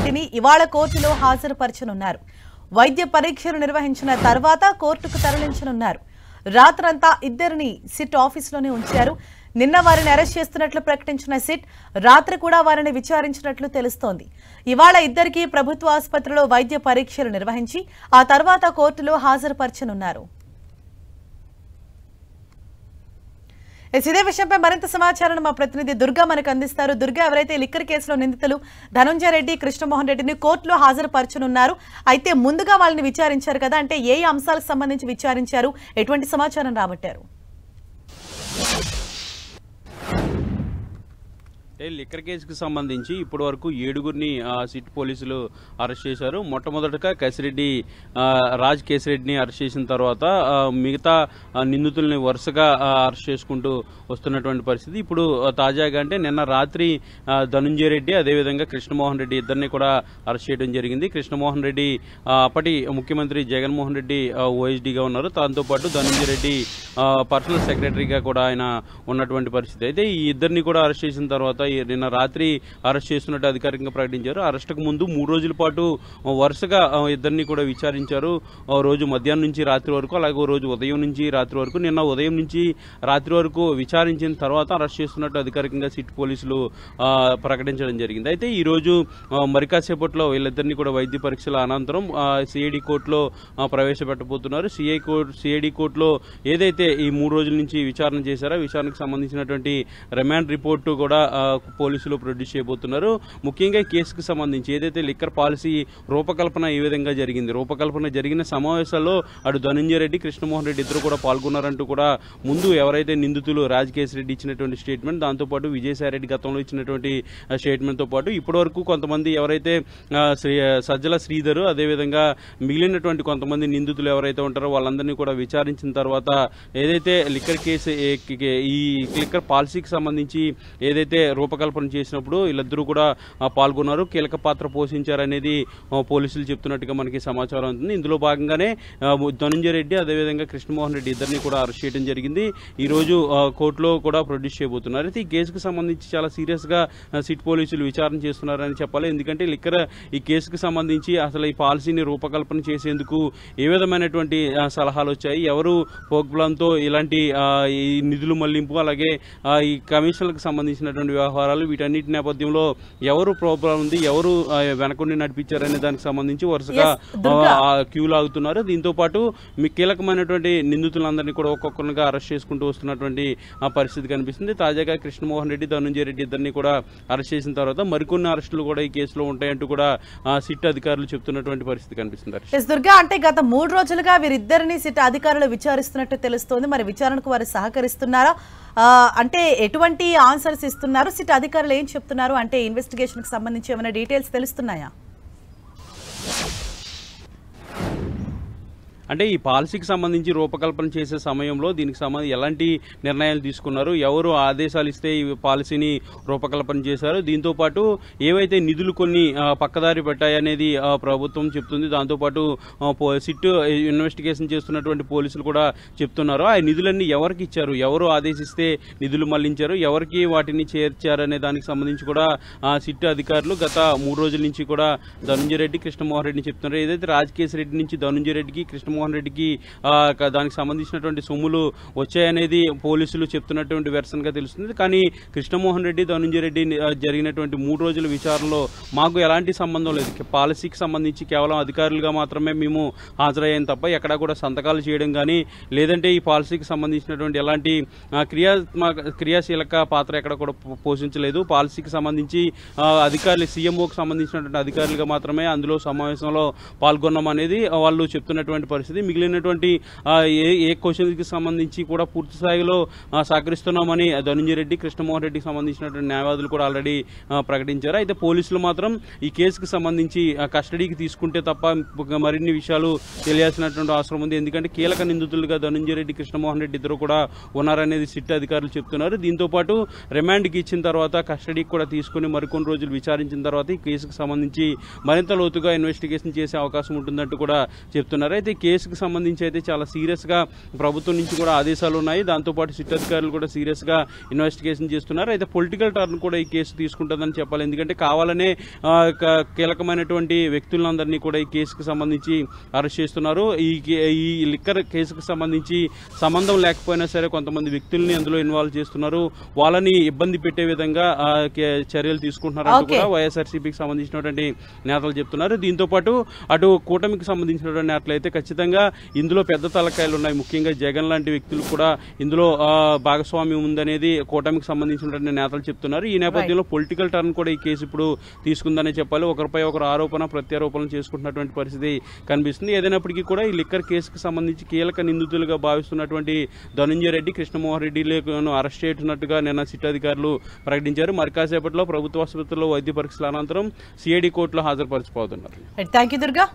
రెడ్డిని ఇవాళ కోర్టులో హాజరుపరచనున్నారు. వైద్య పరీక్షలు నిర్వహించిన తర్వాత కోర్టుకు తరలించనున్నారు. రాత్రంతా ఇద్దరిని సిట్ ఆఫీసులోనే ఉంచారు. నిన్న వారిని అరెస్ట్ చేస్తున్నట్లు ప్రకటించిన సిట్ రాత్రి కూడా వారిని విచారించినట్లు తెలుస్తోంది. ఇవాళ ఇద్దరికి ప్రభుత్వ ఆసుపత్రిలో వైద్య పరీక్షలు నిర్వహించి ఆ తర్వాత కోర్టులో హాజరుపరచనున్నారు. ఇదే విషయంపై మరింత సమాచారాన్ని మా ప్రతినిధి దుర్గా మనకు అందిస్తారు. దుర్గా, ఎవరైతే లిక్కర్ కేసులో నిందితులు ధనుంజయ రెడ్డి, కృష్ణమోహన్ రెడ్డిని కోర్టులో హాజరుపరచనున్నారు, అయితే ముందుగా వాళ్ళని విచారించారు కదా, అంటే ఏ అంశాలకు సంబంధించి విచారించారు, ఎటువంటి సమాచారం రాబట్టారు? లిక్కర్ కేసుకు సంబంధించి ఇప్పటి వరకు 7గురిని సిట్ పోలీసులు అరెస్ట్ చేశారు. మొట్టమొదటగా రాజ్ కేసిరెడ్డిని అరెస్ట్ చేసిన తర్వాత మిగతా నిందితుల్ని వరుసగా అరెస్ట్ చేసుకుంటూ వస్తున్నటువంటి పరిస్థితి. ఇప్పుడు తాజాగా అంటే నిన్న రాత్రి ధనుంజయ రెడ్డి అదేవిధంగా కృష్ణమోహన్ రెడ్డి ఇద్దరిని కూడా అరెస్ట్ చేయడం జరిగింది. కృష్ణమోహన్ రెడ్డి అప్పటి ముఖ్యమంత్రి జగన్మోహన్ రెడ్డి ఓఎస్డీగా ఉన్నారు. దాంతోపాటు ధనుంజయ రెడ్డి పర్సనల్ సెక్రటరీగా కూడా ఆయన ఉన్నటువంటి పరిస్థితి. అయితే ఈ ఇద్దరిని కూడా అరెస్ట్ చేసిన తర్వాత నిన్న రాత్రి అరెస్ట్ చేస్తున్నట్టు అధికారికంగా ప్రకటించారు. అరెస్టుకు ముందు 3 రోజుల పాటు వరుసగా ఇద్దరిని కూడా విచారించారు. రోజు మధ్యాహ్నం నుంచి రాత్రి వరకు, అలాగే రోజు ఉదయం నుంచి రాత్రి వరకు. నిన్న ఉదయం నుంచి రాత్రి వరకు విచారించిన తర్వాత అరెస్ట్ చేస్తున్నట్టు అధికారికంగా సిట్ పోలీసులు ప్రకటించడం జరిగింది. అయితే ఈ రోజు మరికాసేపట్లో వీళ్ళిద్దరిని కూడా వైద్య పరీక్షల అనంతరం సిఐడి కోర్టులో ప్రవేశపెట్టబోతున్నారు. సిఐడి కోర్టులో ఏదైతే ఈ 3 రోజుల నుంచి విచారణ చేశారో విచారణకు సంబంధించినటువంటి రిమాండ్ రిపోర్టు కూడా పోలీసులు ప్రొడ్యూస్ చేయబోతున్నారు. ముఖ్యంగా ఈ కేసుకు సంబంధించి ఏదైతే లిక్కర్ పాలసీ రూపకల్పన ఏ విధంగా జరిగింది, రూపకల్పన జరిగిన సమావేశాల్లో అటు ధనుంజయ రెడ్డి, కృష్ణమోహన్ రెడ్డి ఇద్దరు కూడా పాల్గొన్నారంటూ కూడా ముందు ఎవరైతే నిందితులు రాజ్ కేసిరెడ్డి ఇచ్చినటువంటి స్టేట్మెంట్, దాంతోపాటు విజయసాయి రెడ్డి గతంలో ఇచ్చినటువంటి స్టేట్మెంట్ తో పాటు ఇప్పటి వరకు కొంతమంది ఎవరైతే సజ్జల శ్రీధర్ అదేవిధంగా మిగిలినటువంటి కొంతమంది నిందితులు ఎవరైతే ఉంటారో వాళ్ళందరినీ కూడా విచారించిన తర్వాత ఏదైతే లిక్కర్ కేసు ఈ లిక్కర్ పాలసీకి సంబంధించి ఏదైతే రూపకల్పన చేసినప్పుడు వీళ్ళిద్దరూ కూడా పాల్గొన్నారు, కీలక పాత్ర పోషించారనేది పోలీసులు చెప్తున్నట్టుగా మనకి సమాచారం అవుతుంది. ఇందులో భాగంగానే ధనుంజయ రెడ్డి అదేవిధంగా కృష్ణమోహన్ రెడ్డి ఇద్దరిని కూడా అరెస్ట్ చేయడం జరిగింది. ఈ రోజు కోర్టులో కూడా ప్రొడ్యూస్ చేయబోతున్నారు. అయితే ఈ కేసుకు సంబంధించి చాలా సీరియస్ గా సిట్ పోలీసులు విచారణ చేస్తున్నారని చెప్పాలి. ఎందుకంటే ఈ కేసుకు సంబంధించి అసలు ఈ పాలసీని రూపకల్పన చేసేందుకు ఏ విధమైనటువంటి సలహాలు వచ్చాయి, ఎవరు పోగ్ప్లాన్తో ఇలాంటి ఈ నిధులు మళ్లింపు అలాగే ఈ కమిషన్లకు సంబంధించినటువంటి వ్యవహారాలు వీటన్నిటి నేపథ్యంలో ఎవరు ప్రోగ్రామ్ ఉంది, ఎవరు వెనకుండి నడిపించారనే దానికి సంబంధించి వరుసగా క్యూ లాగుతున్నారు. దీంతో పాటు మీ కీలకమైనటువంటి నిందితులందరినీ కూడా ఒక్కొక్కరిగా అరెస్ట్ చేసుకుంటూ వస్తున్నటువంటి పరిస్థితి కనిపిస్తుంది. తాజాగా కృష్ణమోహన్ రెడ్డి, ధనుంజయ రెడ్డి ఇద్దరిని కూడా అరెస్ట్ చేసిన తర్వాత మరికొన్ని అరెస్టులు కూడా ఈ కేసులో ఉంటాయంటూ కూడా సిట్ అధికారులు చెప్తున్నటువంటి పరిస్థితి కనిపిస్తుంది. దుర్గా, అంటే గత 3 రోజులుగా వీరిద్దరిని సిట్ అధికారులు విచారిస్తున్నట్టు తెలుస్తోంది. మరి విచారణకు వారు సహకరిస్తున్నారా, అంటే ఎటువంటి ఆన్సర్స్ ఇస్తున్నారు, సిట్ అధికారులు ఏం చెప్తున్నారు, అంటే ఇన్వెస్టిగేషన్ కి సంబంధించి ఏమైనా డీటెయిల్స్ తెలుస్తున్నాయా? అంటే ఈ పాలసీకి సంబంధించి రూపకల్పన చేసే సమయంలో దీనికి సంబంధించి ఎలాంటి నిర్ణయాలు తీసుకున్నారు, ఎవరు ఆదేశాలు ఇస్తే ఈ పాలసీని రూపకల్పన చేశారు, దీంతో పాటు ఏవైతే నిధులు కొన్ని పక్కదారి పెట్టాయనేది ప్రభుత్వం చెప్తుంది. దాంతోపాటు సిట్ ఇన్వెస్టిగేషన్ చేస్తున్నటువంటి పోలీసులు కూడా చెప్తున్నారు. ఆ నిధులన్నీ ఎవరికి ఇచ్చారు, ఎవరు ఆదేశిస్తే నిధులు మళ్లించారు, ఎవరికి వాటిని చేర్చారనే దానికి సంబంధించి కూడా సిట్ అధికారులు గత 3 రోజుల నుంచి కూడా ధనుంజయ రెడ్డి, కృష్ణమోహన్ రెడ్డిని చెప్తున్నారు. ఏదైతే రాజ్ కేసిరెడ్డి నుంచి ధనుంజయ రెడ్డికి, కృష్ణమోహన్ రెడ్డికి దానికి సంబంధించినటువంటి సొమ్ములు వచ్చాయనేది పోలీసులు చెప్తున్నటువంటి వెర్షన్ గా తెలుస్తుంది. కానీ కృష్ణమోహన్ రెడ్డి, ధనుంజయ రెడ్డి జరిగినటువంటి 3 రోజుల విచారణలో మాకు ఎలాంటి సంబంధం లేదు, పాలసీకి సంబంధించి కేవలం అధికారులుగా మాత్రమే మేము హాజరయ్యాం తప్ప ఎక్కడా కూడా సంతకాలు చేయడం కానీ లేదంటే ఈ పాలసీకి సంబంధించినటువంటి ఎలాంటి క్రియాశీలక పాత్ర ఎక్కడ కూడా పోషించలేదు. పాలసీకి సంబంధించి అధికారులు సీఎంఓకి సంబంధించినటువంటి అధికారులుగా మాత్రమే అందులో సమావేశంలో పాల్గొన్నాం అనేది వాళ్ళు చెప్తున్నటువంటి పరిస్థితి. మిగిలినటువంటి ఏ క్వశ్చన్ కి సంబంధించి కూడా పూర్తి స్థాయిలో సహకరిస్తున్నామని ధనుంజయ రెడ్డి, కృష్ణమోహన్ రెడ్డికి సంబంధించినటువంటి న్యాయవాదులు కూడా ఆల్రెడీ ప్రకటించారు. అయితే పోలీసులు మాత్రం ఈ కేసుకు సంబంధించి కస్టడీకి తీసుకుంటే తప్ప మరిన్ని విషయాలు తెలియాల్సినటువంటి అవసరం ఉంది. ఎందుకంటే కీలక నిందితులుగా ధనుంజయ రెడ్డి, కృష్ణమోహన్ రెడ్డి ఇద్దరు కూడా ఉన్నారనేది సిట్ అధికారులు చెప్తున్నారు. దీంతో పాటు రిమాండ్కి ఇచ్చిన తర్వాత కస్టడీకి కూడా తీసుకుని మరికొన్ని రోజులు విచారించిన తర్వాత ఈ కేసుకు సంబంధించి మరింత లోతుగా ఇన్వెస్టిగేషన్ చేసే అవకాశం ఉంటుందంటూ కూడా చెప్తున్నారు. అయితే కేసు కేసుకు సంబంధించి అయితే చాలా సీరియస్గా ప్రభుత్వం నుంచి కూడా ఆదేశాలు ఉన్నాయి. దాంతోపాటు సిట్ అధికారులు కూడా సీరియస్గా ఇన్వెస్టిగేషన్ చేస్తున్నారు. అయితే పొలిటికల్ టర్న్ కూడా ఈ కేసు తీసుకుంటుందని చెప్పాలి. ఎందుకంటే కావాలనే కీలకమైనటువంటి వ్యక్తులందరినీ కూడా ఈ కేసుకు సంబంధించి అరెస్ట్ చేస్తున్నారు. ఈ లిక్కర్ కేసుకు సంబంధించి సంబంధం లేకపోయినా సరే కొంతమంది వ్యక్తుల్ని అందులో ఇన్వాల్వ్ చేస్తున్నారు. వాళ్ళని ఇబ్బంది పెట్టే విధంగా చర్యలు తీసుకుంటున్నారంటూ కూడా వైఎస్ఆర్సీపీకి సంబంధించినటువంటి నేతలు చెప్తున్నారు. దీంతో పాటు అటు కూటమికి సంబంధించినటువంటి నేతలు అయితే ఖచ్చితంగా ఇందులో పెద్ద తలకాయలు ఉన్నాయి. ముఖ్యంగా జగన్ లాంటి వ్యక్తులు కూడా ఇందులో భాగస్వామ్యం ఉందనేది కూటమికి సంబంధించినటువంటి నేతలు చెప్తున్నారు. ఈ నేపథ్యంలో పొలిటికల్ టర్న్ కూడా ఈ కేసు ఇప్పుడు తీసుకుందనే చెప్పాలి. ఒకరిపై ఒకరు ఆరోపణ ప్రత్యారోపణలు చేసుకుంటున్నటువంటి పరిస్థితి కనిపిస్తుంది. ఏదైనప్పటికీ కూడా ఈ లిక్కర్ కేసుకు సంబంధించి కీలక నిందితులుగా భావిస్తున్నటువంటి ధనంజయ రెడ్డి, కృష్ణమోహన్ రెడ్డిలను అరెస్ట్ చేసినట్టుగా నిన్న సిట్ అధికారులు ప్రకటించారు. మరి కాసేపట్లో ప్రభుత్వ ఆసుపత్రిలో వైద్య పరీక్షల అనంతరం సిఐడి కోర్టులో హాజరుపరచబోతున్నారు. Thank you Durga.